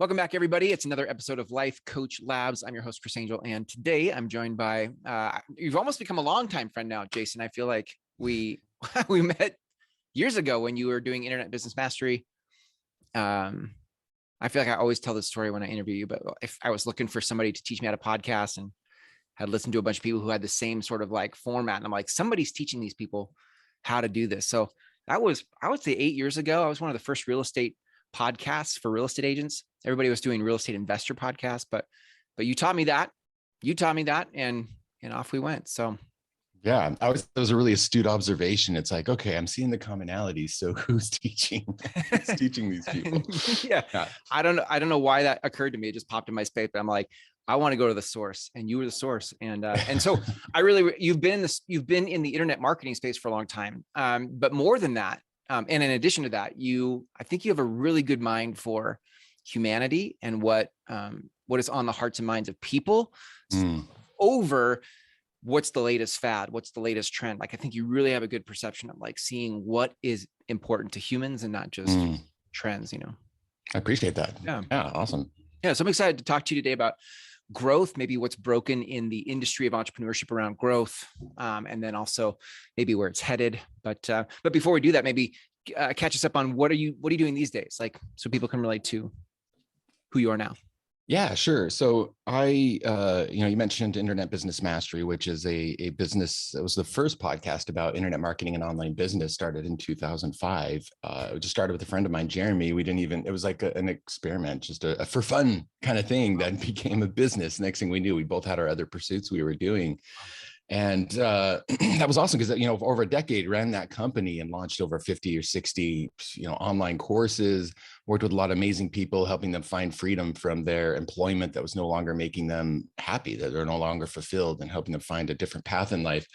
Welcome back, everybody. It's another episode of Life Coach Labs. I'm your host, Chris Angel, and today I'm joined by, you've almost become a longtime friend now, Jason. I feel like we met years ago when you were doing Internet Business Mastery. I feel like I always tell this story when I interview you, but if I was looking for somebody to teach me how to podcast and had listened to a bunch of people who had the same sort of like format, and I'm like, somebody's teaching these people how to do this. So that was, I would say 8 years ago. I was one of the first real estate podcasts for real estate agents. Everybody was doing real estate investor podcasts, but you taught me that. And off we went. So yeah, that was a really astute observation. It's like, okay, I'm seeing the commonalities. So who's teaching? Who's teaching these people? yeah. I don't know why that occurred to me. It just popped in my space, but I'm like, I want to go to the source, and you were the source. And so you've been in the internet marketing space for a long time. But more than that, and in addition to that, I think you have a really good mind for humanity and what is on the hearts and minds of people over what's the latest fad, what's the latest trend. Like, I think you really have a good perception of like seeing what is important to humans and not just trends, I appreciate that. Yeah, awesome. Yeah, so I'm excited to talk to you today about growth, maybe what's broken in the industry of entrepreneurship around growth, and then also maybe where it's headed. But before we do that, maybe catch us up on what are you doing these days, like so people can relate to who you are now. Yeah, sure. So you mentioned Internet Business Mastery, which is a business. It was the first podcast about internet marketing and online business, started in 2005. It just started with a friend of mine, Jeremy. It was like an experiment, just a for fun kind of thing that became a business. Next thing we knew, we both had our other pursuits we were doing. And that was awesome because, over a decade ran that company and launched over 50 or 60, online courses, worked with a lot of amazing people, helping them find freedom from their employment that was no longer making them happy, that they're no longer fulfilled, and helping them find a different path in life.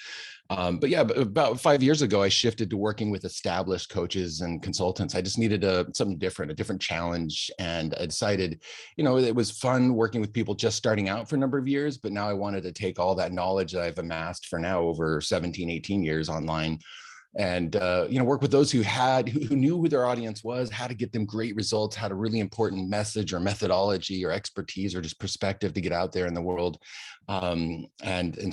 But about 5 years ago, I shifted to working with established coaches and consultants. I just needed something different, a different challenge. And I decided, it was fun working with people just starting out for a number of years, but now I wanted to take all that knowledge that I've amassed for now over 17, 18 years online and, work with those who knew who their audience was, how to get them great results, had a really important message or methodology or expertise or just perspective to get out there in the world. And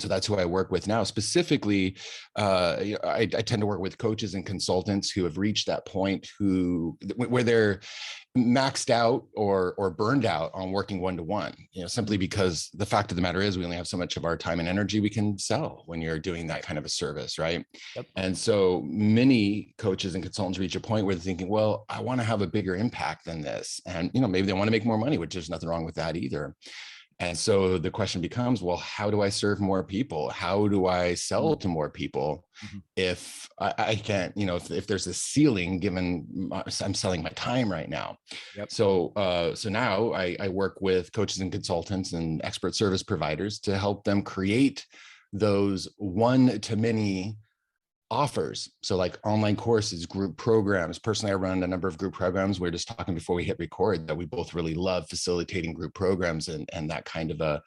so that's who I work with now. Specifically, I tend to work with coaches and consultants who have reached that point where they're maxed out or burned out on working one-to-one, simply because the fact of the matter is we only have so much of our time and energy we can sell when you're doing that kind of a service, right? Yep. And so many coaches and consultants reach a point where they're thinking, well, I want to have a bigger impact than this. And, maybe they want to make more money, which there's nothing wrong with that either. And so the question becomes, well, how do I serve more people? How do I sell to more people if I can't, if there's a ceiling given I'm selling my time right now? Yep. So now I work with coaches and consultants and expert service providers to help them create those one-to-many offers. So like online courses, group programs. Personally, I run a number of group programs. We were just talking before we hit record that we both really love facilitating group programs and that kind of a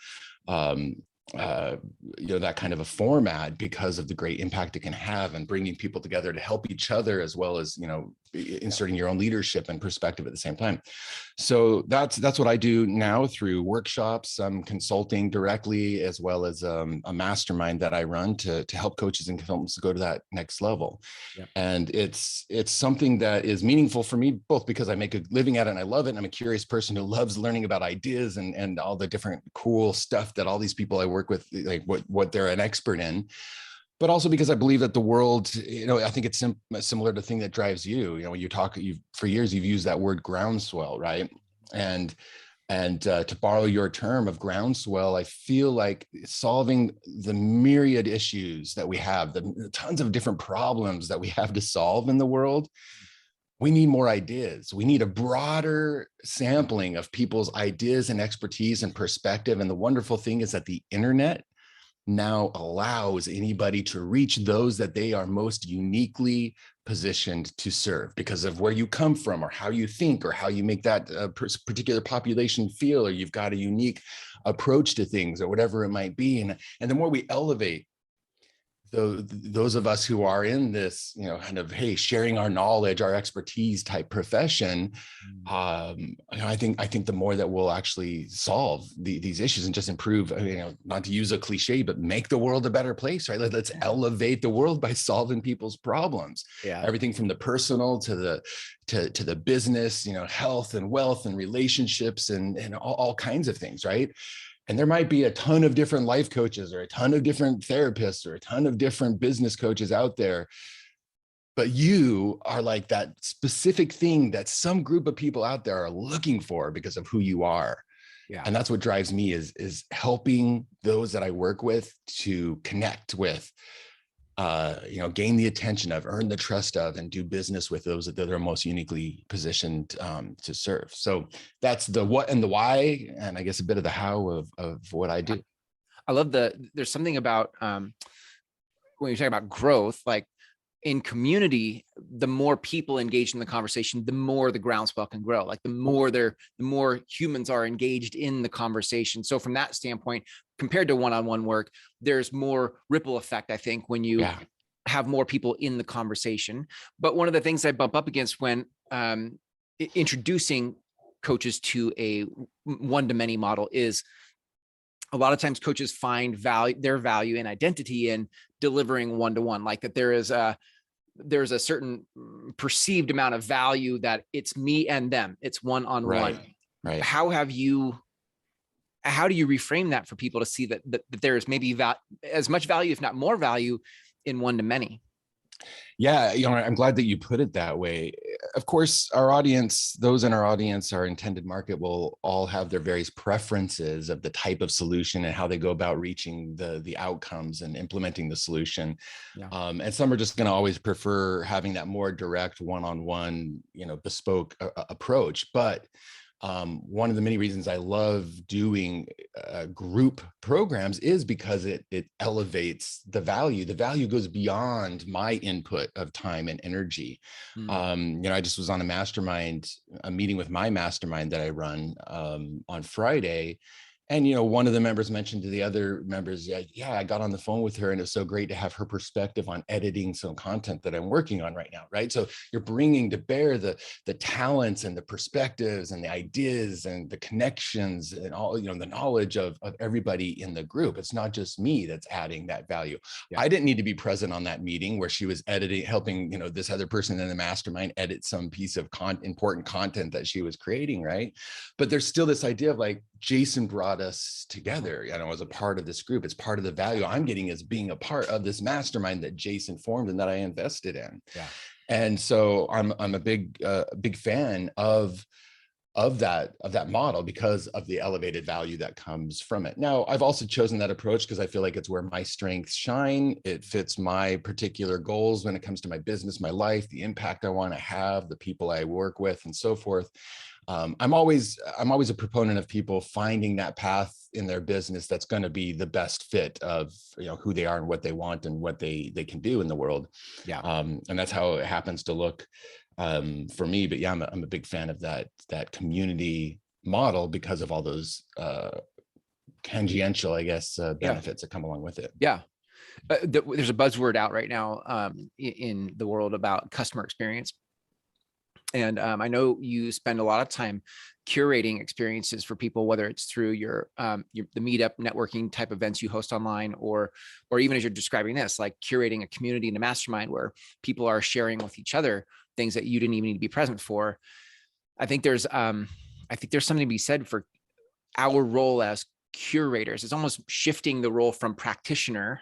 that kind of a format because of the great impact it can have and bringing people together to help each other, as well as, inserting your own leadership and perspective at the same time. So that's what I do now through workshops, consulting directly, as well as a mastermind that I run to help coaches and consultants to go to that next level. Yeah. And it's something that is meaningful for me, both because I make a living at it and I love it. And I'm a curious person who loves learning about ideas and all the different cool stuff that all these people I work with, like what they're an expert in. But also because I believe that the world, I think it's similar to the thing that drives you. When you talk, for years you've used that word groundswell, right? And to borrow your term of groundswell, I feel like solving the myriad issues that we have, the tons of different problems that we have to solve in the world, we need more ideas. We need a broader sampling of people's ideas and expertise and perspective. And the wonderful thing is that the internet now allows anybody to reach those that they are most uniquely positioned to serve because of where you come from or how you think or how you make that particular population feel, or you've got a unique approach to things or whatever it might be. And the more we elevate those of us who are in this, kind of, hey, sharing our knowledge, our expertise type profession, I think the more that we'll actually solve these issues and just improve, not to use a cliche, but make the world a better place, right? Let's elevate the world by solving people's problems. Yeah. Everything from the personal to the business, health and wealth and relationships and all kinds of things, right? And there might be a ton of different life coaches or a ton of different therapists or a ton of different business coaches out there. But you are like that specific thing that some group of people out there are looking for because of who you are. Yeah. And that's what drives me is helping those that I work with to connect with, gain the attention of, earn the trust of, and do business with those that are most uniquely positioned to serve. So that's the what and the why, and I guess a bit of the how of what I do. I love there's something about when you're talking about growth, like in community, the more people engaged in the conversation, the more the groundswell can grow. Like the more humans are engaged in the conversation. So from that standpoint, compared to one-on-one work, there's more ripple effect, I think, when you have more people in the conversation. But one of the things I bump up against when introducing coaches to a one-to-many model is a lot of times coaches find their value and identity in delivering one-to-one, like that there's a certain perceived amount of value that it's me and them, it's one-on-one. Right. How do you reframe that for people to see that there's maybe as much value, if not more value, in one-to-many? Yeah, I'm glad that you put it that way. Of course, those in our audience, our intended market, will all have their various preferences of the type of solution and how they go about reaching the outcomes and implementing the solution. Yeah. And some are just going to always prefer having that more direct one-on-one, bespoke approach. But one of the many reasons I love doing group programs is because it elevates the value. The value goes beyond my input of time and energy. I just was on a meeting with my mastermind that I run on Friday. And, one of the members mentioned to the other members, I got on the phone with her and it was so great to have her perspective on editing some content that I'm working on right now, right? So you're bringing to bear the talents and the perspectives and the ideas and the connections and all, the knowledge of everybody in the group. It's not just me that's adding that value. Yeah. I didn't need to be present on that meeting where she was helping, this other person in the mastermind edit some piece of important content that she was creating, right? But there's still this idea of like, Jason brought us together, as a part of this group. It's part of the value I'm getting as being a part of this mastermind that Jason formed and that I invested in. Yeah. And so I'm a big fan of that model because of the elevated value that comes from it. Now, I've also chosen that approach because I feel like it's where my strengths shine. It fits my particular goals when it comes to my business, my life, the impact I want to have, the people I work with, and so forth. I'm always a proponent of people finding that path in their business that's going to be the best fit of who they are and what they want and what they can do in the world. Yeah. And that's how it happens to look for me. But yeah, I'm a big fan of that community model because of all those tangential, I guess, benefits that come along with it. Yeah. There's a buzzword out right now in the world about customer experience. And I know you spend a lot of time curating experiences for people, whether it's through the meetup networking type events you host online, or even as you're describing this, like curating a community and a mastermind where people are sharing with each other things that you didn't even need to be present for. I think there's something to be said for our role as curators. It's almost shifting the role from practitioner,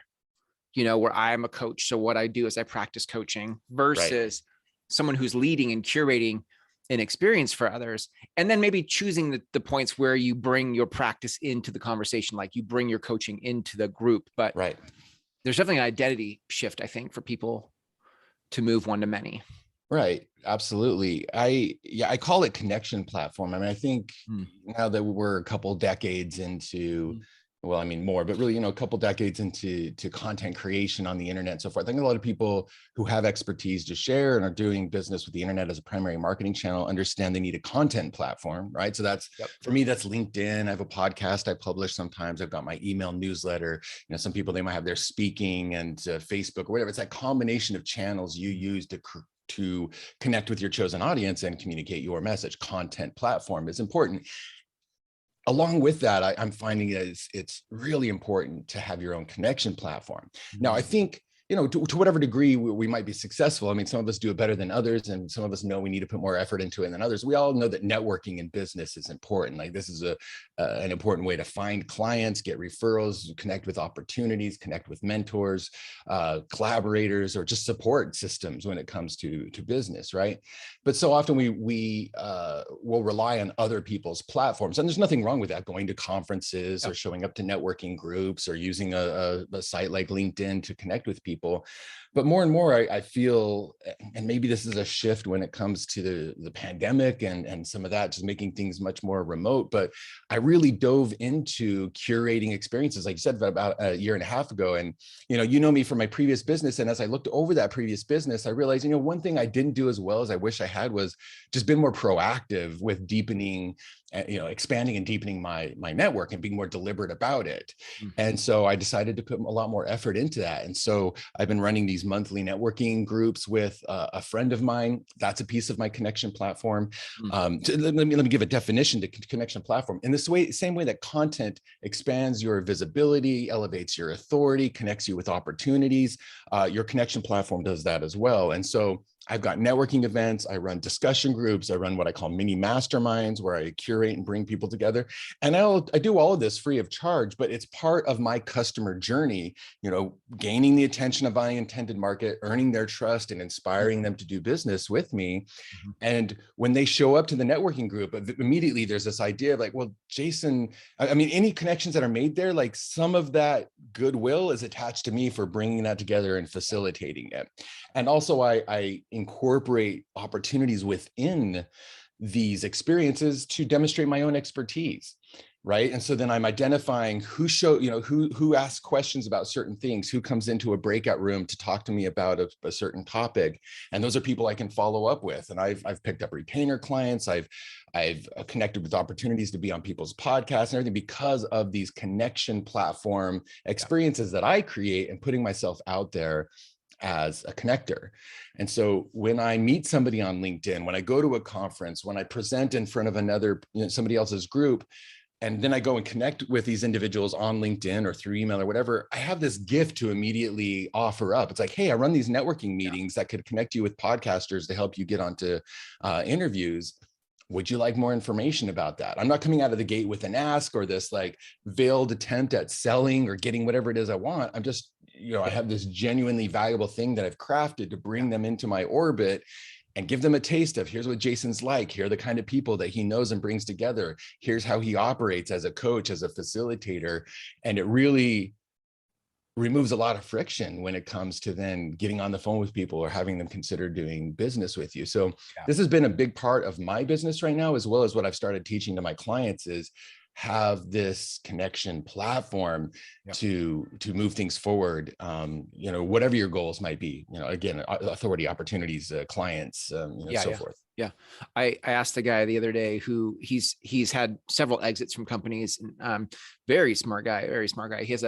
where I'm a coach. So what I do is I practice coaching versus someone who's leading and curating an experience for others, and then maybe choosing the points where you bring your practice into the conversation, like you bring your coaching into the group. But there's definitely an identity shift, I think, for people to move one-to-many. Right. Absolutely. I call it connection platform. I mean, I think now that we're a couple decades into well, I mean more, but really, a couple decades into content creation on the internet and so forth. I think a lot of people who have expertise to share and are doing business with the internet as a primary marketing channel understand they need a content platform, right? So that's, Yep. for me, that's LinkedIn. I have a podcast I publish sometimes. I've got my email newsletter. Some people, they might have their speaking and Facebook or whatever. It's that combination of channels you use to connect with your chosen audience and communicate your message. Content platform is important. Along with that, I'm finding that it's really important to have your own connection platform. Now, I think, to whatever degree we might be successful. I mean, some of us do it better than others, and some of us know we need to put more effort into it than others. We all know that networking in business is important. Like, this is an important way to find clients, get referrals, connect with opportunities, connect with mentors, collaborators, or just support systems when it comes to business, right? But so often we will rely on other people's platforms, and there's nothing wrong with that, going to conferences or showing up to networking groups or using a site like LinkedIn to connect with people. But more and more, I feel, and maybe this is a shift when it comes to the pandemic and some of that, just making things much more remote. But I really dove into curating experiences, like you said, about a year and a half ago. And, you know me from my previous business. And as I looked over that previous business, I realized, one thing I didn't do as well as I wish I had was just been more proactive with deepening, expanding and deepening my network and being more deliberate about it. Mm-hmm. And so I decided to put a lot more effort into that. And so I've been running these monthly networking groups with a friend of mine. That's a piece of my connection platform. Let me give a definition to connection platform. In this way, same way that content expands your visibility, elevates your authority, connects you with opportunities, your connection platform does that as well. And so I've got networking events, I run discussion groups, I run what I call mini masterminds where I curate and bring people together. And I do all of this free of charge, but it's part of my customer journey, gaining the attention of my intended market, earning their trust and inspiring them to do business with me. Mm-hmm. And when they show up to the networking group, immediately there's this idea of like, well, Jason, I mean, any connections that are made there, like some of that goodwill is attached to me for bringing that together and facilitating it. And also I incorporate opportunities within these experiences to demonstrate my own expertise, right? And so then I'm identifying who asks questions about certain things, who comes into a breakout room to talk to me about a certain topic. And those are people I can follow up with. And I've picked up retainer clients. I've connected with opportunities to be on people's podcasts and everything because of these connection platform experiences that I create and putting myself out there as a connector. And so when I meet somebody on LinkedIn, when I go to a conference, when I present in front of somebody else's group, and then I go and connect with these individuals on LinkedIn or through email or whatever, I have this gift to immediately offer up. It's like, hey, I run these networking meetings that could connect you with podcasters to help you get onto interviews. Would you like more information about that? I'm not coming out of the gate with an ask or this like veiled attempt at selling or getting whatever it is I want. I'm just, I have this genuinely valuable thing that I've crafted to bring them into my orbit and give them a taste of, here's what Jason's like. Here are the kind of people that he knows and brings together. Here's how he operates as a coach, as a facilitator. And it really removes a lot of friction when it comes to then getting on the phone with people or having them consider doing business with you. So this has been a big part of my business right now, as well as what I've started teaching to my clients is have this connection platform to move things forward. Whatever your goals might be, again, authority, opportunities, clients, so forth. Yeah. I asked a guy the other day who he's had several exits from companies, and very smart guy. He has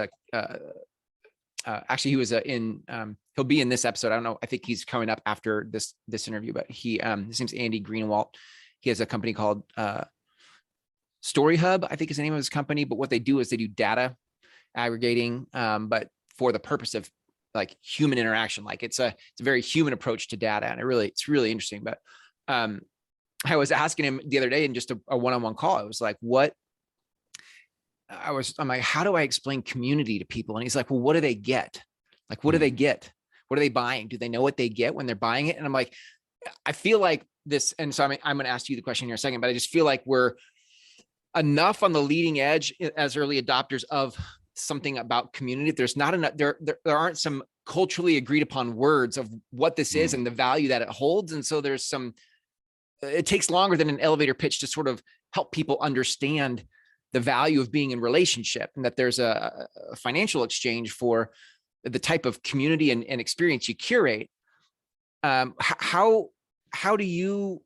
actually he was he'll be in this episode. I don't know. I think he's coming up after this interview, but his name's Andy Greenwalt. He has a company called Story Hub, I think is the name of his company. But what they do is they do data aggregating, but for the purpose of like human interaction. Like it's a very human approach to data. And it's really interesting. But I was asking him the other day in just a one-on-one call. I was like, I'm like, how do I explain community to people? And he's like, well, what do they get? Like, what do they get? What are they buying? Do they know what they get when they're buying it? And I'm like, I feel like this, and so I'm going to ask you the question here in a second, but I just feel like we're enough on the leading edge as early adopters of something about community. There's not enough, there aren't some culturally agreed upon words of what this is and the value that it holds. And so it takes longer than an elevator pitch to sort of help people understand the value of being in relationship, and that there's a financial exchange for the type of community and experience you curate. How do you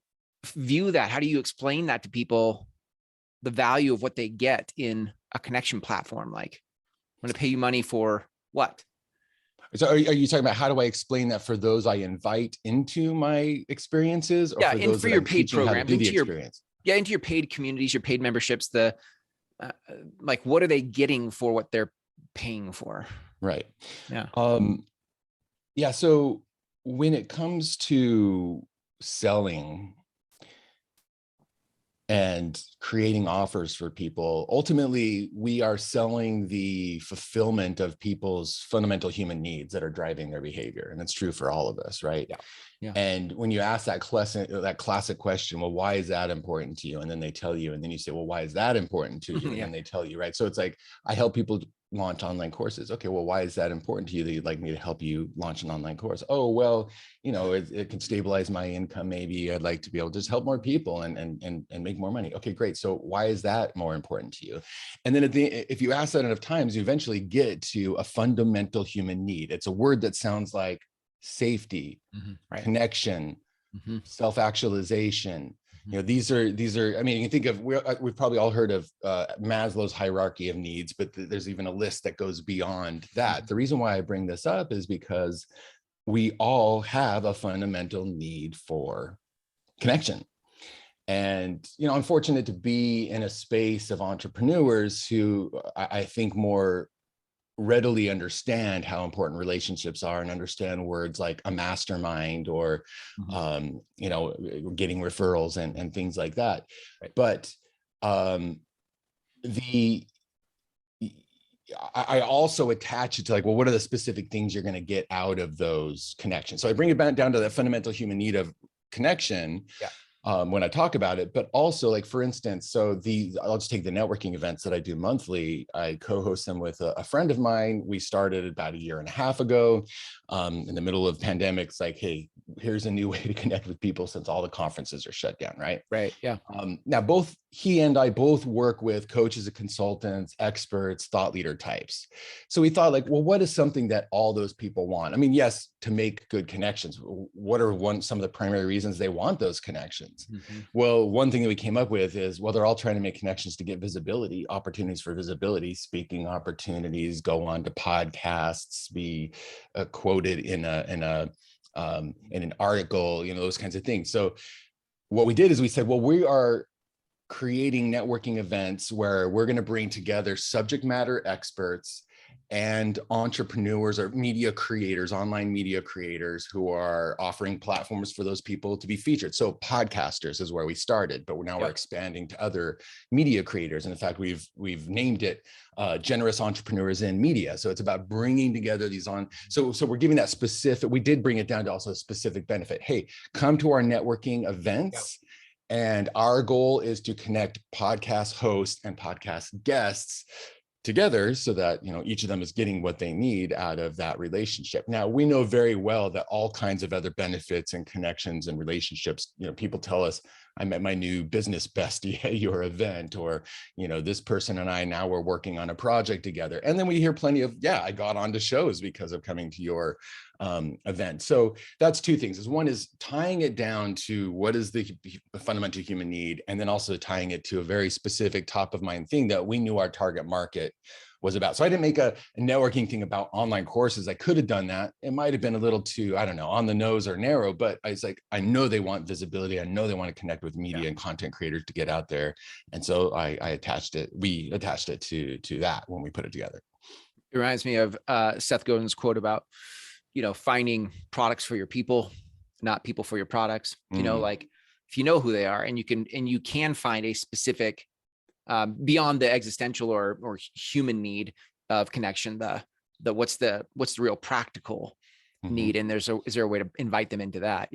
view that? How do you explain that to people, the value of what they get in a connection platform? Like, I'm going to pay you money for what? So are you talking about how do I explain that for those I invite into my experiences, or Yeah, for and those for that your I'm paid teaching how to programs, do the into your experience? into your paid communities, your paid memberships, like, what are they getting for what they're paying for? Right. Yeah. Yeah. So when it comes to selling and creating offers for people, ultimately, we are selling the fulfillment of people's fundamental human needs that are driving their behavior. And it's true for all of us, right? Yeah. Yeah. And when you ask that classic question, well, why is that important to you? And then they tell you, and then you say, well, why is that important to you? And Yeah. then they tell you, right? So it's like, I help people launch online courses. Okay, well, why is that important to you that you'd like me to help you launch an online course? Oh, well, it can stabilize my income. Maybe I'd like to be able to just help more people and make more money. Okay, great. So why is that more important to you? And then if you ask that enough times, you eventually get to a fundamental human need. It's a word that sounds like safety, Right. connection, self-actualization. These are, I mean, you can think of, we've probably all heard of Maslow's hierarchy of needs, but there's even a list that goes beyond that. The reason why I bring this up is because we all have a fundamental need for connection. And, I'm fortunate to be in a space of entrepreneurs who I think more readily understand how important relationships are, and understand words like a mastermind, or getting referrals and things like that. Right. But I also attach it to, like, well, what are the specific things you're going to get out of those connections? So I bring it back down to that fundamental human need of connection. Yeah. When I talk about it, but also, like, for instance, I'll just take the networking events that I do monthly. I co-host them with a friend of mine. We started about 1.5 years ago, in the middle of pandemics. Like, hey, here's a new way to connect with people since all the conferences are shut down, right? Right. Yeah. Now, both he and I both work with coaches and consultants, experts, thought leader types. So we thought, like, well, what is something that all those people want? I mean, yes, to make good connections. What are some of the primary reasons they want those connections? Well, one thing that we came up with is, well, they're all trying to make connections to get visibility, opportunities for visibility, speaking opportunities, go on to podcasts, be quoted in an article, those kinds of things. So what we did is we said, well, we are creating networking events where we're going to bring together subject matter experts and entrepreneurs or media creators, online media creators, who are offering platforms for those people to be featured. So podcasters is where we started, but we're expanding to other media creators. And in fact, we've named it Generous Entrepreneurs in Media. So it's about bringing together these so we're giving that specific, we did bring it down to also a specific benefit. Hey, come to our networking events. And our goal is to connect podcast hosts and podcast guests together so that, each of them is getting what they need out of that relationship. Now, we know very well that all kinds of other benefits and connections and relationships, people tell us, I met my new business bestie at your event, or, this person and I, now we're working on a project together. And then we hear plenty of, I got onto shows because of coming to your event. So that's two things. One is tying it down to what is the fundamental human need, and then also tying it to a very specific top of mind thing that we knew our target market was about. So I didn't make a networking thing about online courses. I could have done that. It might have been a little too, I don't know, on the nose or narrow, but I was like, I know they want visibility. I know they want to connect with media and content creators to get out there. And so we attached it to that when we put it together. It reminds me of Seth Godin's quote about, finding products for your people, not people for your products. Like, if you know who they are, and you can find a specific, beyond the existential or human need of connection, the what's the real practical need, and is there a way to invite them into that?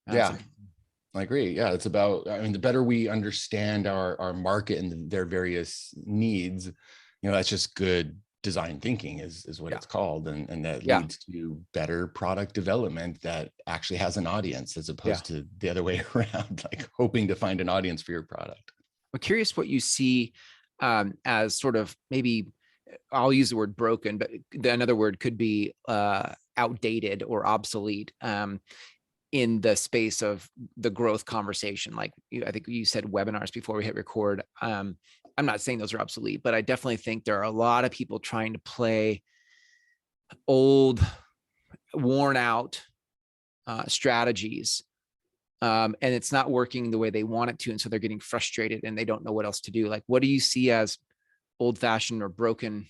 I agree. Yeah, it's about, the better we understand our market and their various needs, that's just good design thinking is what it's called. And that leads to better product development that actually has an audience, as opposed to the other way around, like hoping to find an audience for your product. I'm curious what you see as sort of, maybe I'll use the word broken, but another word could be outdated or obsolete in the space of the growth conversation. Like I think you said webinars before we hit record. I'm not saying those are obsolete, but I definitely think there are a lot of people trying to play old, worn out strategies. And it's not working the way they want it to. And so they're getting frustrated and they don't know what else to do. Like, what do you see as old fashioned or broken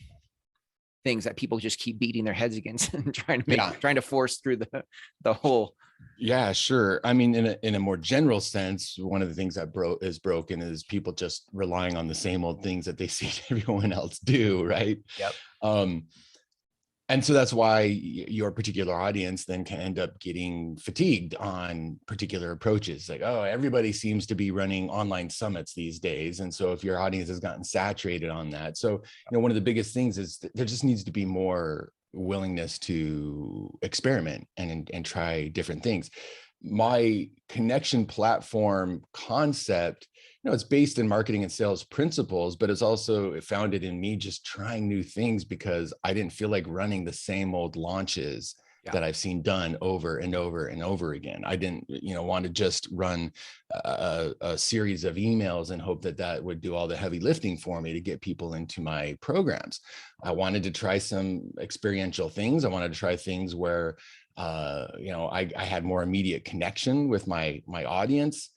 things that people just keep beating their heads against and trying to force through the whole? Yeah, sure. I mean, in a more general sense, one of the things that is broken is people just relying on the same old things that they see everyone else do, right? Yep. And so that's why your particular audience then can end up getting fatigued on particular approaches. Like, oh, everybody seems to be running online summits these days. And so if your audience has gotten saturated on that. So, one of the biggest things is that there just needs to be more willingness to experiment and try different things. My connection platform concept, it's based in marketing and sales principles, but it's also founded in me just trying new things because I didn't feel like running the same old launches that I've seen done over and over and over again. I didn't, want to just run a series of emails and hope that would do all the heavy lifting for me to get people into my programs. I wanted to try some experiential things. I wanted to try things where, I had more immediate connection with my audience.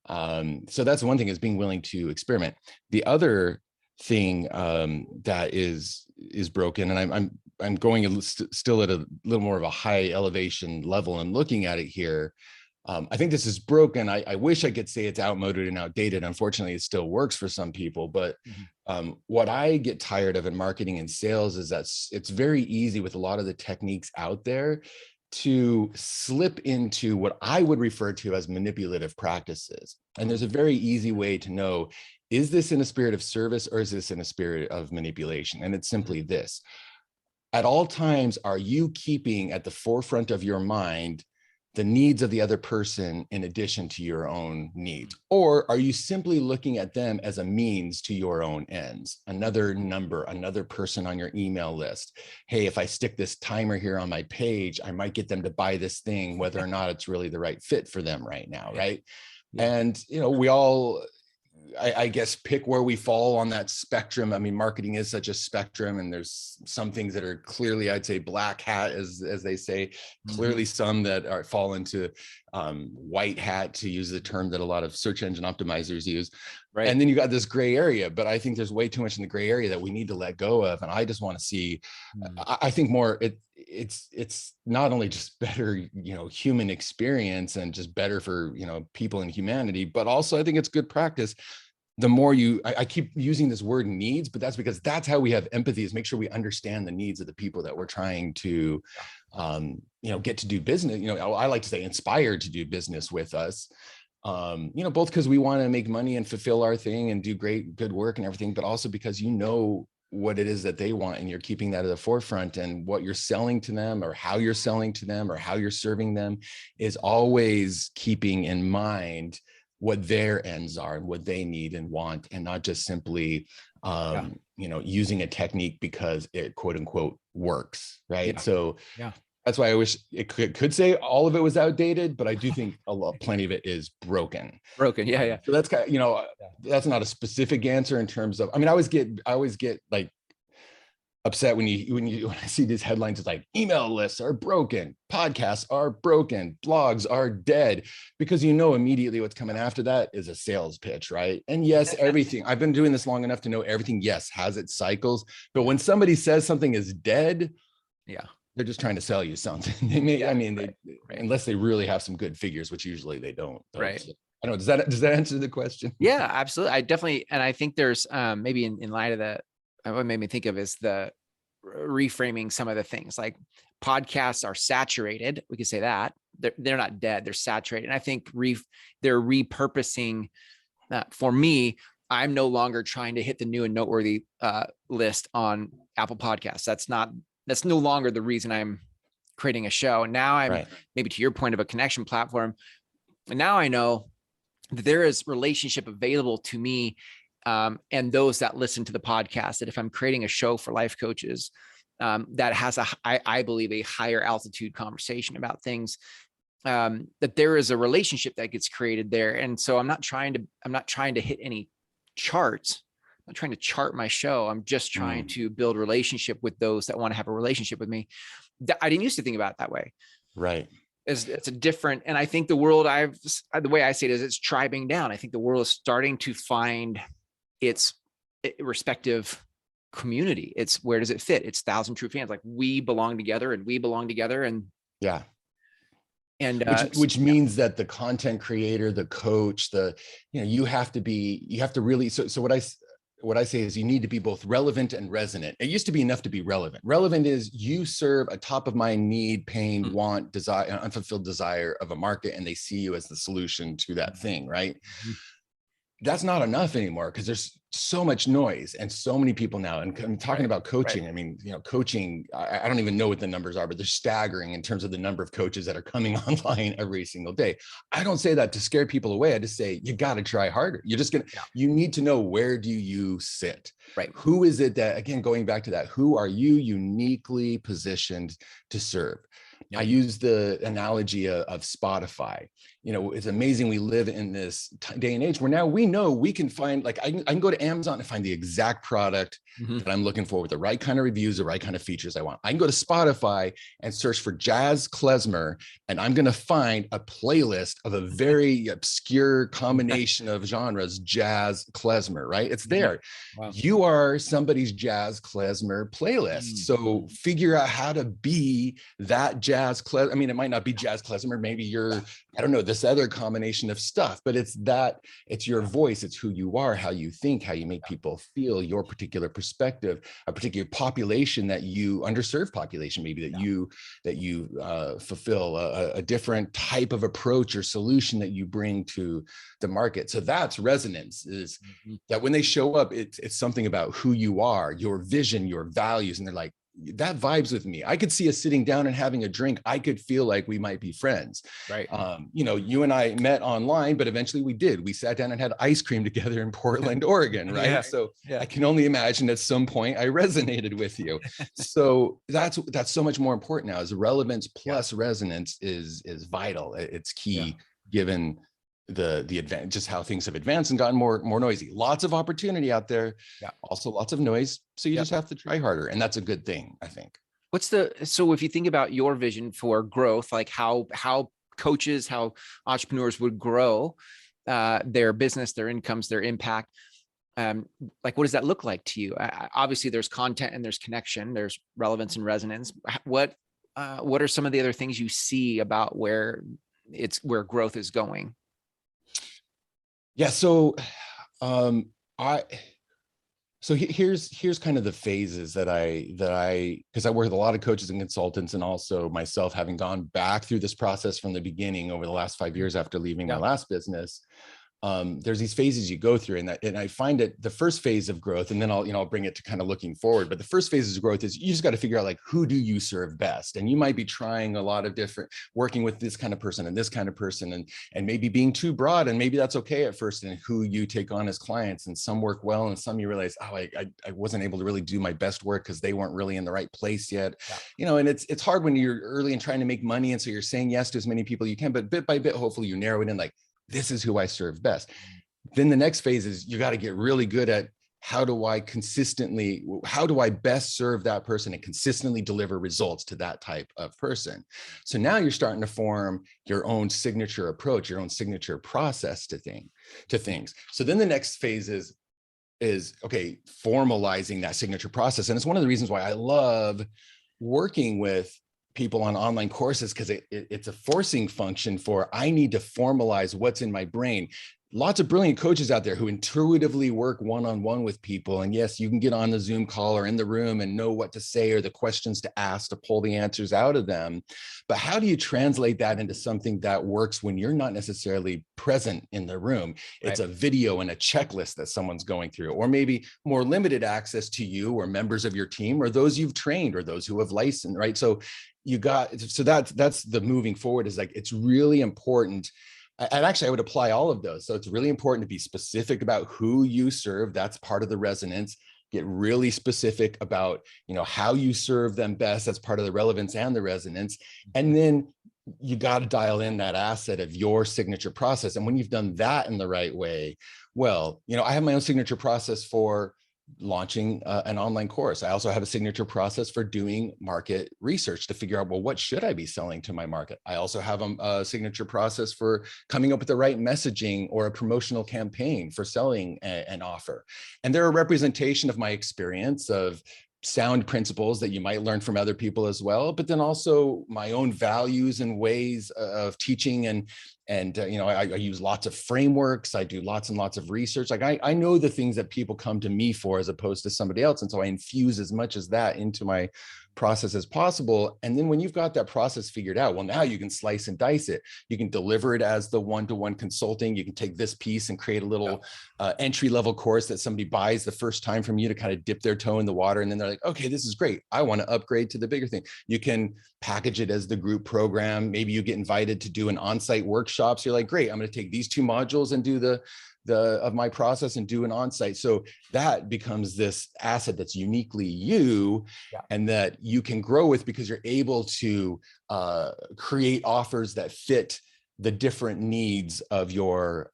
So that's one thing, is being willing to experiment. The other thing that is broken, and I'm going still at a little more of a high elevation level and looking at it here. I think this is broken. I wish I could say it's outmoded and outdated. Unfortunately, it still works for some people. But what I get tired of in marketing and sales is that it's very easy with a lot of the techniques out there to slip into what I would refer to as manipulative practices. And there's a very easy way to know, is this in a spirit of service or is this in a spirit of manipulation? And it's simply this: at all times, are you keeping at the forefront of your mind the needs of the other person in addition to your own needs? Or are you simply looking at them as a means to your own ends? Another number, another person on your email list. Hey, if I stick this timer here on my page, I might get them to buy this thing, whether or not it's really the right fit for them right now, right? And, we all, I guess, pick where we fall on that spectrum. I mean, marketing is such a spectrum, and there's some things that are clearly, I'd say, black hat, as they say, clearly some that fall into white hat, to use the term that a lot of search engine optimizers use. Right. And then you got this gray area, but I think there's way too much in the gray area that we need to let go of. And I just want to see, I think more, it's not only just better, human experience and just better for, people and humanity, but also I think it's good practice. The more I keep using this word needs, but that's because that's how we have empathy, is make sure we understand the needs of the people that we're trying to, get to do business. I like to say inspired to do business with us. Both because we want to make money and fulfill our thing and do good work and everything, but also because what it is that they want, and you're keeping that at the forefront, and what you're selling to them or how you're selling to them or how you're serving them is always keeping in mind what their ends are and what they need and want, and not just simply using a technique because it quote unquote works, right? So that's why I wish it could say all of it was outdated, but I do think plenty of it is broken. Yeah. So that's kind of, that's not a specific answer in terms of, I mean, I always get like upset when I see these headlines. It's like, email lists are broken, podcasts are broken, blogs are dead, because immediately what's coming after that is a sales pitch, right? And yes, everything, I've been doing this long enough to know everything, yes, has its cycles, but when somebody says something is dead, they're just trying to sell you something. They may, unless they really have some good figures, which usually they don't. Right. So, I don't know. Does that answer the question? Yeah, absolutely. I definitely, and I think there's maybe in light of that, what made me think of is the reframing some of the things. Like, podcasts are saturated. We could say that they're not dead, they're saturated. And I think they're repurposing. For me, I'm no longer trying to hit the new and noteworthy list on Apple Podcasts. That's no longer the reason I'm creating a show. And now I'm maybe to your point of a connection platform. And now I know that there is relationship available to me and those that listen to the podcast, that if I'm creating a show for life coaches, that has I believe a higher altitude conversation about things, that there is a relationship that gets created there. And so I'm not trying to hit any charts. I'm not trying to chart my show. I'm just trying to build relationship with those that want to have a relationship with me. I didn't used to think about it that way. Right. It's a different, and I think the world the way I see it is it's tribing down. I think the world is starting to find its respective community. It's where does it fit? It's 1,000 True Fans. Like we belong together and we belong together. And yeah. And which means that the content creator, the coach, you have to really, so what I say is you need to be both relevant and resonant. It used to be enough to be relevant. Relevant is you serve a top of mind need, pain, want, desire, unfulfilled desire of a market, and they see you as the solution to that thing, right? That's not enough anymore because there's so much noise and so many people now. And I'm talking about coaching. I mean, coaching, I don't even know what the numbers are, but they're staggering in terms of the number of coaches that are coming online every single day. I don't say that to scare people away. I just say, you got to try harder. You need to know, where do you sit? Right. Who is it that, again, going back to that, who are you uniquely positioned to serve? Yep. I use the analogy of Spotify. It's amazing. We live in this day and age where now we know we can find, like, I can go to Amazon and find the exact product that I'm looking for with the right kind of reviews, the right kind of features I want. I can go to Spotify and search for jazz klezmer, and I'm going to find a playlist of a very obscure combination of genres, jazz klezmer, right? It's there. Wow. You are somebody's jazz klezmer playlist. So figure out how to be that jazz klezmer. I mean, it might not be jazz klezmer. Maybe you're, I don't know, this other combination of stuff, but it's your voice. It's who you are, how you think, how you make people feel, your particular perspective, a particular population underserved population, maybe that you fulfill a different type of approach or solution that you bring to the market. So that's resonance, is that when they show up, it's something about who you are, your vision, your values, and they're like, that vibes with me. I could see us sitting down and having a drink. I could feel like we might be friends. Right. You and I met online, but eventually we did. We sat down and had ice cream together in Portland, Oregon. Right. Yeah. So I can only imagine at some point I resonated with you. So that's so much more important now, is relevance plus resonance is vital. It's key given the advance, just how things have advanced and gotten more noisy. Lots of opportunity out there, also lots of noise. So you just have to try harder, and that's a good thing, I think. So if you think about your vision for growth, like how coaches, how entrepreneurs would grow their business, their incomes, their impact, like what does that look like to you? Obviously there's content and there's connection, there's relevance and resonance. What are some of the other things you see about where growth is going? Yeah. So, here's kind of the phases because I work with a lot of coaches and consultants, and also myself, having gone back through this process from the beginning over the last 5 years after leaving my last business. There's these phases you go through, and I find it, the first phase of growth, and then I'll bring it to kind of looking forward. But the first phase of growth is you just got to figure out, like, who do you serve best? And you might be trying a lot of different, working with this kind of person and this kind of person, and maybe being too broad, and maybe that's okay at first, and who you take on as clients. And some work well, and some you realize, I wasn't able to really do my best work because they weren't really in the right place yet. And it's hard when you're early and trying to make money, and so you're saying yes to as many people you can, but bit by bit, hopefully you narrow it in, like, this is who I serve best. Then the next phase is you got to get really good at how do I best serve that person and consistently deliver results to that type of person. So now you're starting to form your own signature approach, your own signature process to things. So then the next phase is okay, formalizing that signature process. And it's one of the reasons why I love working with people on online courses, because it's a forcing function for, I need to formalize what's in my brain. Lots of brilliant coaches out there who intuitively work one-on-one with people. And yes, you can get on the Zoom call or in the room and know what to say or the questions to ask to pull the answers out of them. But how do you translate that into something that works when you're not necessarily present in the room? It's a video and a checklist that someone's going through, or maybe more limited access to you or members of your team or those you've trained or those who have licensed, right? So that's the moving forward, is like, it's really important And actually, I would apply all of those. So it's really important to be specific about who you serve. That's part of the resonance. Get really specific about, how you serve them best. That's part of the relevance and the resonance. And then you got to dial in that asset of your signature process. And when you've done that in the right way, well, I have my own signature process for launching an online course. I also have a signature process for doing market research to figure out, well, what should I be selling to my market? I also have a signature process for coming up with the right messaging or a promotional campaign for selling an offer. And they're a representation of my experience of sound principles that you might learn from other people as well, but then also my own values and ways of teaching. I use lots of frameworks. I do lots and lots of research. Like I know the things that people come to me for as opposed to somebody else. And so I infuse as much as that into my process as possible. And then when you've got that process figured out, well, now you can slice and dice it. You can deliver it as the one-to-one consulting. You can take this piece and create a little entry-level course that somebody buys the first time from you to kind of dip their toe in the water. And then they're like, okay, this is great. I want to upgrade to the bigger thing. You can package it as the group program. Maybe you get invited to do an on-site workshop. So you're like, great, I'm going to take these 2 modules and do of my process and do an on-site. So that becomes this asset that's uniquely you and that you can grow with because you're able to create offers that fit the different needs of your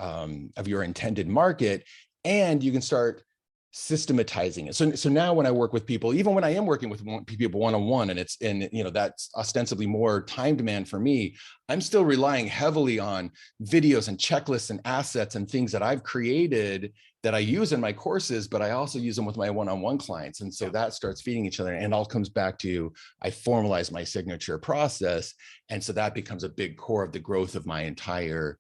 intended market. And you can start systematizing it. So now when I work with people, even when I am working with people one-on-one, and that's ostensibly more time demand for me, I'm still relying heavily on videos and checklists and assets and things that I've created that I use in my courses, but I also use them with my one-on-one clients. And so that starts feeding each other, and it all comes back to, I formalize my signature process. And so that becomes a big core of the growth of my entire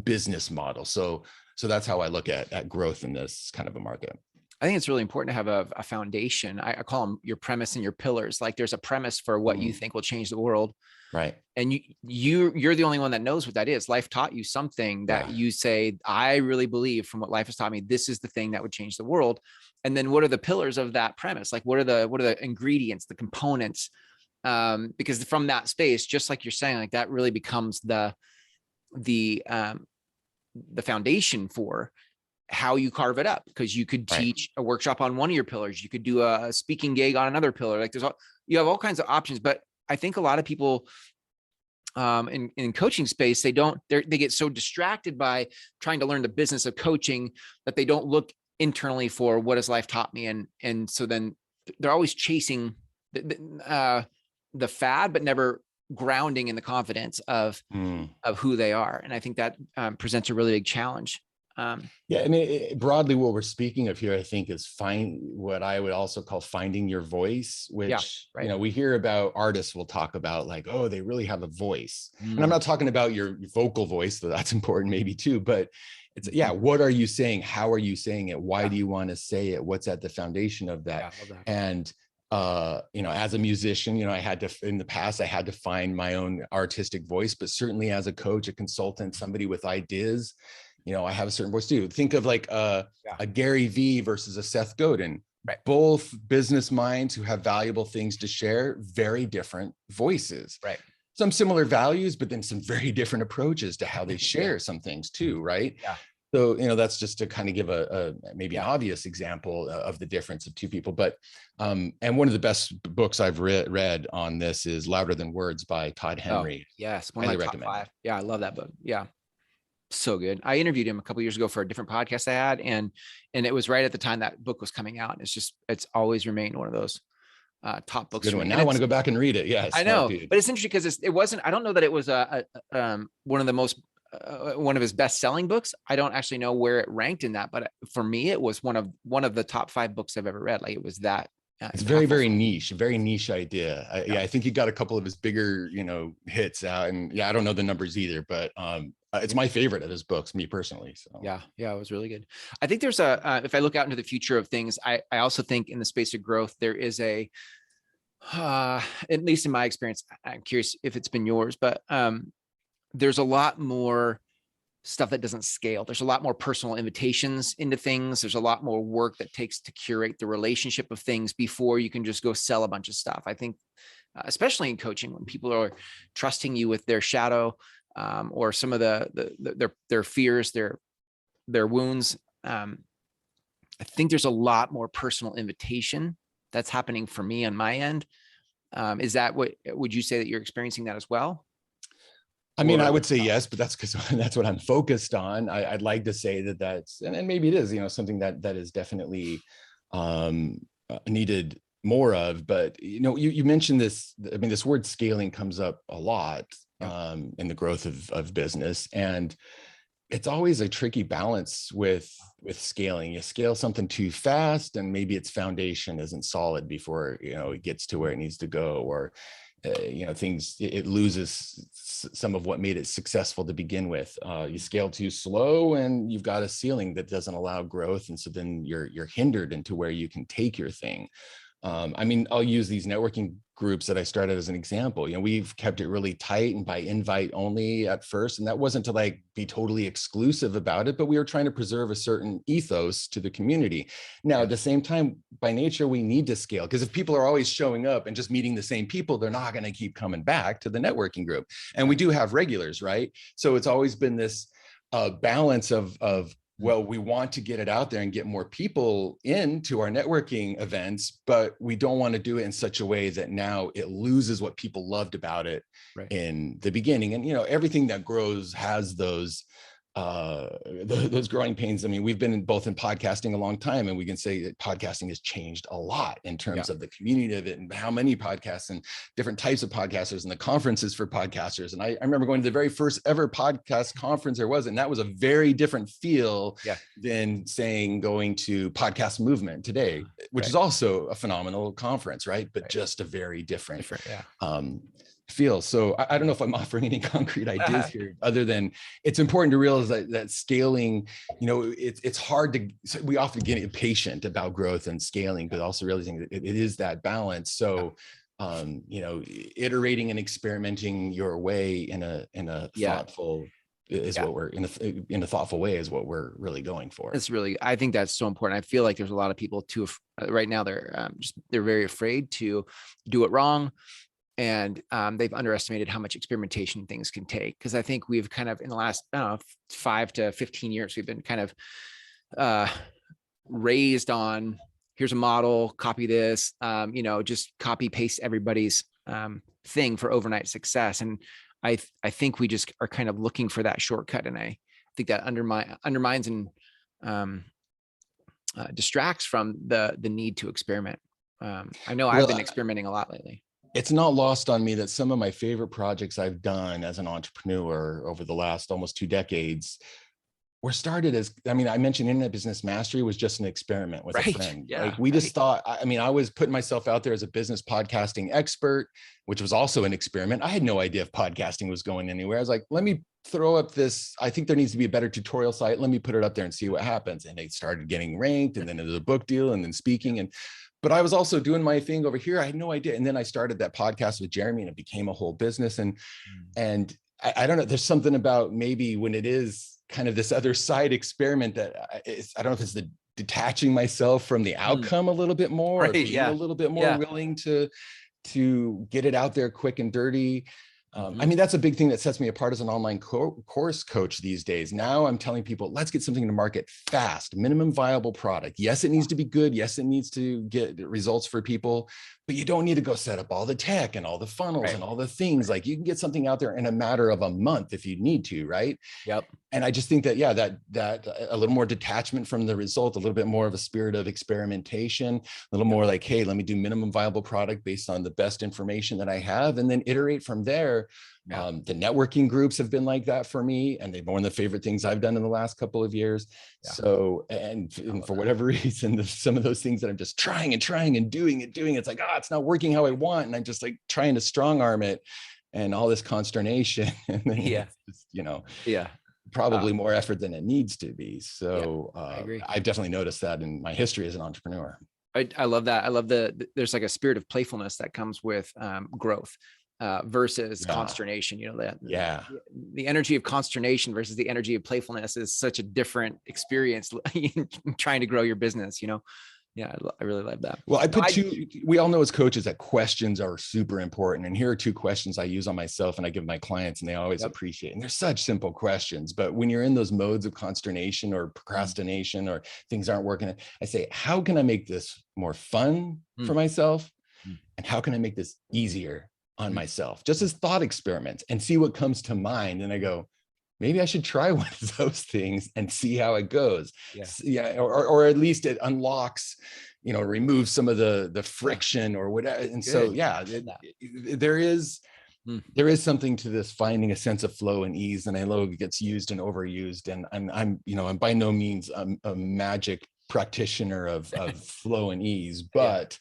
business model. So that's how I look at growth in this kind of a market. I think it's really important to have a foundation. I call them your premise and your pillars. Like there's a premise for what you think will change the world. Right. And you're the only one that knows what that is. Life taught you something that you say, I really believe from what life has taught me, this is the thing that would change the world. And then what are the pillars of that premise? Like what are the ingredients, the components? Because from that space, just like you're saying, like that really becomes the foundation for how you carve it up, because you could teach a workshop on one of your pillars. You could do a speaking gig on another pillar. Like you have all kinds of options, but I think a lot of people in coaching space, they get so distracted by trying to learn the business of coaching that they don't look internally for what has life taught me. And so then they're always chasing the fad, but never grounding in the confidence of who they are. And I think that presents a really big challenge. Broadly, what we're speaking of here, I think, is what I would also call finding your voice, which, we hear about artists will talk about like, oh, they really have a voice. And I'm not talking about your vocal voice, though that's important maybe too, but it's, what are you saying? How are you saying it? Why do you want to say it? What's at the foundation of that? And as a musician, in the past, I had to find my own artistic voice, but certainly as a coach, a consultant, somebody with ideas, I have a certain voice too. Think of like a Gary Vee versus a Seth Godin, both business minds who have valuable things to share, very different voices, some similar values, but then some very different approaches to how they share some things too. Right. So, that's just to kind of give maybe an obvious example of the difference of two people. But, and one of the best books I've read on this is Louder Than Words by Todd Henry. Yes. One of my top 5. Yeah. I love that book. Yeah. So good. I interviewed him a couple of years ago for a different podcast I had, and it was right at the time that book was coming out. It's always remained one of those top books. Good one. Now I want to go back and read it. Yes, I know, but it's interesting because it wasn't. I don't know that it was one of the most one of his best-selling books. I don't actually know where it ranked in that, but for me, it was one of the top 5 books I've ever read. Like it was that. It's very, very niche idea. I think he got a couple of his bigger, hits out, and I don't know the numbers either, but it's my favorite of his books, me personally. So yeah, it was really good. I think there's if I look out into the future of things, I also think in the space of growth, there is at least in my experience, I'm curious if it's been yours, but there's a lot more stuff that doesn't scale. There's a lot more personal invitations into things. There's a lot more work that takes to curate the relationship of things before you can just go sell a bunch of stuff. I think, especially in coaching, when people are trusting you with their shadow, or some of their fears, their wounds. I think there's a lot more personal invitation that's happening for me on my end. Is that would you say that you're experiencing that as well? I mean, I would say yes, but that's because that's what I'm focused on. I'd like to say that that's, and maybe it is, something that is definitely needed more of. But you mentioned this. I mean, this word scaling comes up a lot in the growth of business, and it's always a tricky balance with scaling. You scale something too fast, and maybe its foundation isn't solid before it gets to where it needs to go, or things, it loses some of what made it successful to begin with. You scale too slow, and you've got a ceiling that doesn't allow growth, and so then you're hindered into where you can take your thing. I mean, I'll use these networking groups that I started as an example. We've kept it really tight and by invite only at first. And that wasn't to like be totally exclusive about it, but we were trying to preserve a certain ethos to the community. Now, at the same time, by nature, we need to scale, because if people are always showing up and just meeting the same people, they're not going to keep coming back to the networking group. And we do have regulars, right? So it's always been this balance of well, we want to get it out there and get more people into our networking events, but we don't want to do it in such a way that now it loses what people loved about it in the beginning. And, everything that grows has those growing pains. I mean, we've been both in podcasting a long time, and we can say that podcasting has changed a lot in terms of the community of it, and how many podcasts and different types of podcasters, and the conferences for podcasters. And I remember going to the very first ever podcast conference there was, and that was a very different feel than going to Podcast Movement today, which is also a phenomenal conference, right? But just a very different feel. So I don't know if I'm offering any concrete ideas here, other than it's important to realize that scaling, it's hard to, we often get impatient about growth and scaling, but also realizing that it is that balance. So, iterating and experimenting your way in a thoughtful is what we're in a thoughtful way is what we're really going for. It's really, I think that's so important. I feel like there's a lot of people too, right now, they're very afraid to do it wrong. And they've underestimated how much experimentation things can take. Because I think we've kind of, in the last 5 to 15 years, we've been kind of raised on, here's a model, copy this, just copy paste everybody's thing for overnight success. And I think we just are kind of looking for that shortcut. And I think that undermines and distracts from the need to experiment. I know I've been experimenting a lot lately. It's not lost on me that some of my favorite projects I've done as an entrepreneur over the last almost 2 decades were started as, I mentioned Internet Business Mastery was just an experiment with a friend. We just thought, I was putting myself out there as a business podcasting expert, which was also an experiment. I had no idea if podcasting was going anywhere. I was like, let me throw up this, I think there needs to be a better tutorial site. Let me put it up there and see what happens. And they started getting ranked, and then it was a book deal, and then speaking. But I was also doing my thing over here. I had no idea. And then I started that podcast with Jeremy, and it became a whole business. And I don't know, there's something about maybe when it is kind of this other side experiment that I don't know if it's the detaching myself from the outcome a little bit more, or being a little bit more willing to get it out there quick and dirty. That's a big thing that sets me apart as an online course coach these days. Now I'm telling people, let's get something to market fast, minimum viable product. Yes, it needs to be good. Yes, it needs to get results for people, but you don't need to go set up all the tech and all the funnels and all the things. Like, you can get something out there in a matter of a month if you need to, right? Yep. And I just think that, that a little more detachment from the result, a little bit more of a spirit of experimentation, a little more like, hey, let me do minimum viable product based on the best information that I have, and then iterate from there. The networking groups have been like that for me, and they've been one of the favorite things I've done in the last couple of years. So, and for whatever reason, some of those things that I'm just trying and doing, it's like, it's not working how I want. And I'm just like trying to strong arm it, and all this consternation. And then it's just, probably more effort than it needs to be. So I agree. I've definitely noticed that in my history as an entrepreneur. I love that. I love there's like a spirit of playfulness that comes with growth versus consternation. The energy of consternation versus the energy of playfulness is such a different experience trying to grow your business. Yeah, I really love that. Well, I No, put we all know as coaches that questions are super important. And here are two questions I use on myself and I give my clients, and they always Yep. appreciate. And they're such simple questions. But when you're in those modes of consternation or procrastination or things aren't working, I say, how can I make this more fun for myself? And how can I make this easier on myself? Just as thought experiments, and see what comes to mind. And I go, maybe I should try one of those things and see how it goes. Yeah. Or at least it unlocks, removes some of the friction or whatever. And so, there is something to this, finding a sense of flow and ease. And I know it gets used and overused. And I'm by no means a magic practitioner of flow and ease, but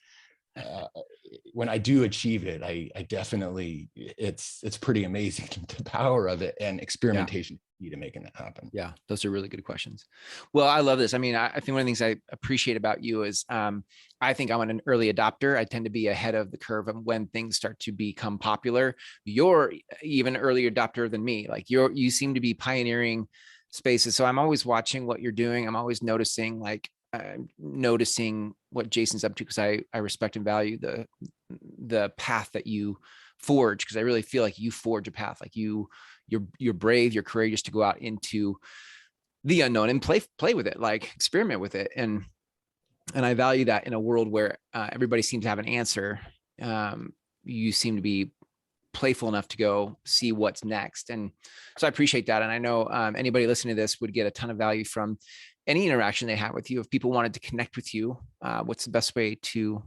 when I do achieve it, I definitely, it's pretty amazing the power of it, and experimentation key to making that happen. Yeah, those are really good questions. Well, I love this. I mean, I think one of the things I appreciate about you is I think I'm an early adopter. I tend to be ahead of the curve of when things start to become popular. You're even earlier adopter than me. Like you seem to be pioneering spaces. So I'm always watching what you're doing. I'm always noticing what Jason's up to, because I respect and value the path that you forge, because I really feel like you forge a path. Like you're brave, you're courageous to go out into the unknown and play with it, like experiment with it. And I value that in a world where everybody seems to have an answer. You seem to be playful enough to go see what's next. And so I appreciate that. And I know anybody listening to this would get a ton of value from any interaction they have with you. If people wanted to connect with you, what's the best way to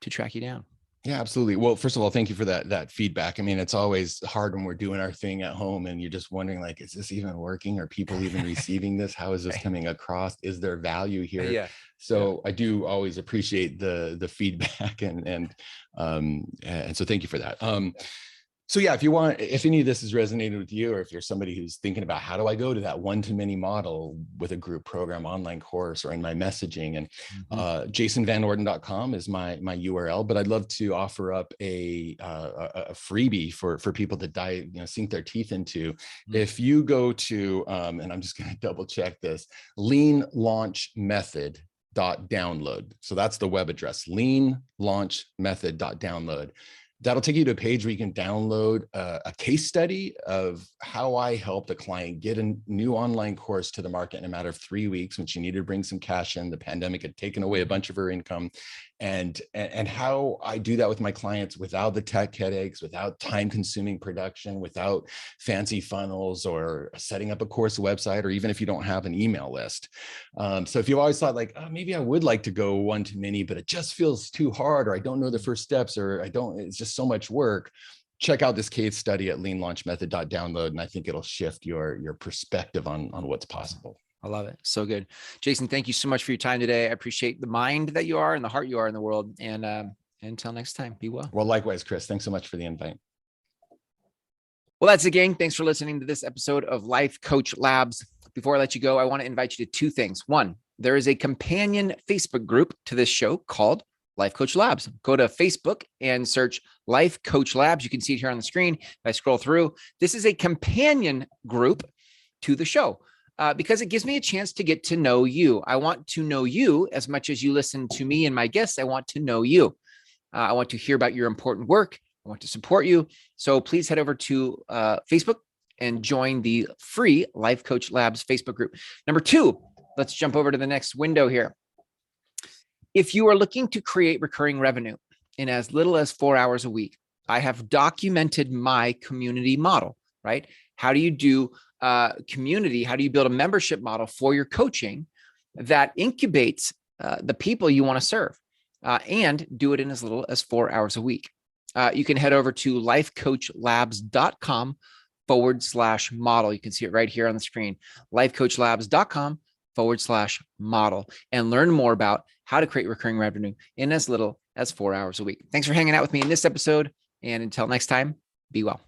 track you down? Yeah, absolutely. Well, first of all, thank you for that feedback. I mean, it's always hard when we're doing our thing at home and you're just wondering, like, is this even working? Are people even receiving this? How is this coming across? Is there value here? Yeah. So I do always appreciate the feedback, and so thank you for that. So yeah, if any of this has resonated with you, or if you're somebody who's thinking about how do I go to that one-to-many model with a group program, online course, or in my messaging, and jasonvanorden.com is my URL. But I'd love to offer up a freebie for people to sink their teeth into. If you go to, and I'm just going to double check this, leanlaunchmethod.download. So that's the web address, leanlaunchmethod.download. That'll take you to a page where you can download a case study of how I helped a client get a new online course to the market in a matter of 3 weeks when she needed to bring some cash in. The pandemic had taken away a bunch of her income, and how I do that with my clients without the tech headaches, without time-consuming production, without fancy funnels or setting up a course website, or even if you don't have an email list. So if you've always thought like, oh, maybe I would like to go one-to-many, but it just feels too hard, or I don't know the first steps, or it's just so much work, check out this case study at leanlaunchmethod.download, and I think it'll shift your perspective on what's possible. I love it. So good. Jason, thank you so much for your time today. I appreciate the mind that you are and the heart you are in the world. And until next time, be well. Well, likewise, Chris, thanks so much for the invite. Well, that's it, gang. Thanks for listening to this episode of Life Coach Labs. Before I let you go, I want to invite you to two things. One, there is a companion Facebook group to this show called Life Coach Labs. Go to Facebook and search Life Coach Labs. You can see it here on the screen. If I scroll through, this is a companion group to the show because it gives me a chance to get to know you. I want to know you as much as you listen to me and my guests. I want to know you. I want to hear about your important work. I want to support you. So please head over to Facebook and join the free Life Coach Labs Facebook group. Number two, let's jump over to the next window here. If you are looking to create recurring revenue in as little as 4 hours a week, I have documented my community model, right? How do you do community? How do you build a membership model for your coaching that incubates the people you want to serve and do it in as little as 4 hours a week? You can head over to lifecoachlabs.com/model. You can see it right here on the screen, lifecoachlabs.com/model, and learn more about how to create recurring revenue in as little as 4 hours a week. Thanks for hanging out with me in this episode. And until next time, be well.